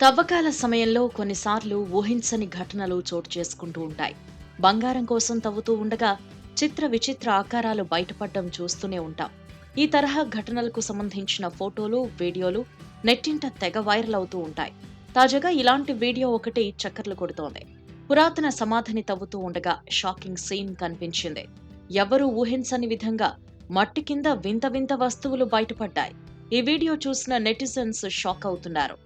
తవ్వకాల సమయంలో కొన్నిసార్లు ఊహించని ఘటనలు చోటు చేసుకుంటూ ఉంటాయి. బంగారం కోసం తవ్వుతూ ఉండగా చిత్ర విచిత్ర ఆకారాలు బయటపడడం చూస్తూనే ఉంటాం. ఈ తరహా ఘటనలకు సంబంధించిన ఫోటోలు, వీడియోలు నెట్టింట తెగ వైరల్ అవుతూ ఉంటాయి. తాజాగా ఇలాంటి వీడియో ఒకటి చక్కర్లు కొడుతోంది. పురాతన సమాధిని తవ్వుతూ ఉండగా షాకింగ్ సీన్ కనిపించింది. ఎవరూ ఊహించని విధంగా మట్టి కింద వింత వింత వస్తువులు బయటపడ్డాయి. ఈ వీడియో చూసిన నెటిజన్స్ షాక్ అవుతున్నారు.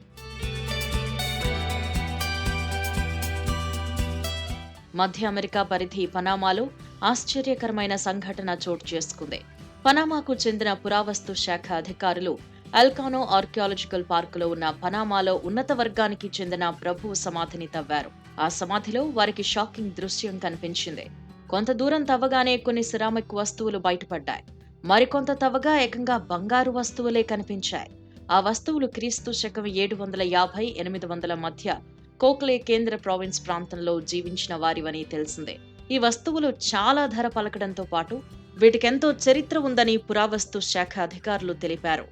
మధ్య అమెరికా పరిధి పనామాలో ఆశ్చర్యకరమైన సంఘటన చోటు చేసుకుంది. పనామాకు చెందిన పురావస్తు శాఖ అధికారులు ఎల్కానో ఆర్కియాలజికల్ పార్కులో ఉన్న పనామాలో ఉన్నత వర్గానికి చెందిన ప్రభువు సమాధిని తవ్వారు. ఆ సమాధిలో వారికి షాకింగ్ దృశ్యం కనిపించింది. కొంత దూరం తవ్వగానే కొన్ని సిరామిక్ వస్తువులు బయటపడ్డాయి. మరికొంత తవ్వగా ఏకంగా బంగారు వస్తువులే కనిపించాయి. ఆ వస్తువులు క్రీస్తు శకం 750, 800 మధ్య కోక్లే కేంద్ర ప్రావిన్స్ ప్రాంతంలో జీవించిన వారివని తెలిసిందే. ఈ వస్తువులు చాలా ధర పలకడంతో పాటు వీటికెంతో చరిత్ర ఉందని పురావస్తు శాఖ అధికారులు తెలిపారు.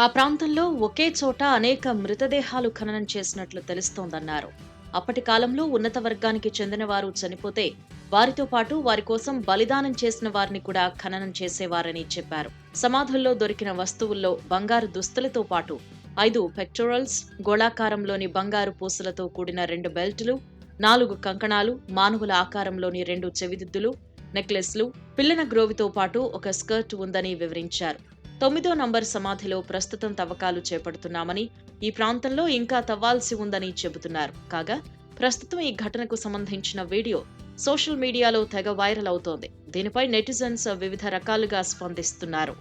ఆ ప్రాంతంలో ఒకే చోట అనేక మృతదేహాలు ఖననం చేసినట్లు తెలుస్తోందన్నారు. అప్పటి కాలంలో ఉన్నత వర్గానికి చెందిన వారు చనిపోతే వారితో పాటు వారి కోసం బలిదానం చేసిన వారిని కూడా ఖననం చేసేవారని చెప్పారు. సమాధుల్లో దొరికిన వస్తువుల్లో బంగారు దుస్తులతో పాటు 5 పెక్టోరల్స్, గోళాకారంలోని బంగారు పూసలతో కూడిన 2 బెల్టులు, 4 కంకణాలు, మానవుల ఆకారంలోని 2 చెవిదిద్దులు, నెక్లెస్లు, పిల్లన గ్రోవితో పాటు ఒక స్కర్ట్ ఉందని వివరించారు. 9వ నంబర్ సమాధిలో ప్రస్తుతం తవ్వకాలు చేపడుతున్నామని, ఈ ప్రాంతంలో ఇంకా తవ్వాల్సి ఉందని చెబుతున్నారు. కాగా ప్రస్తుతం ఈ ఘటనకు సంబంధించిన వీడియో సోషల్ మీడియాలో తెగ వైరల్ అవుతోంది. దీనిపై నెటిజన్స్ వివిధ రకాలుగా స్పందిస్తున్నారు.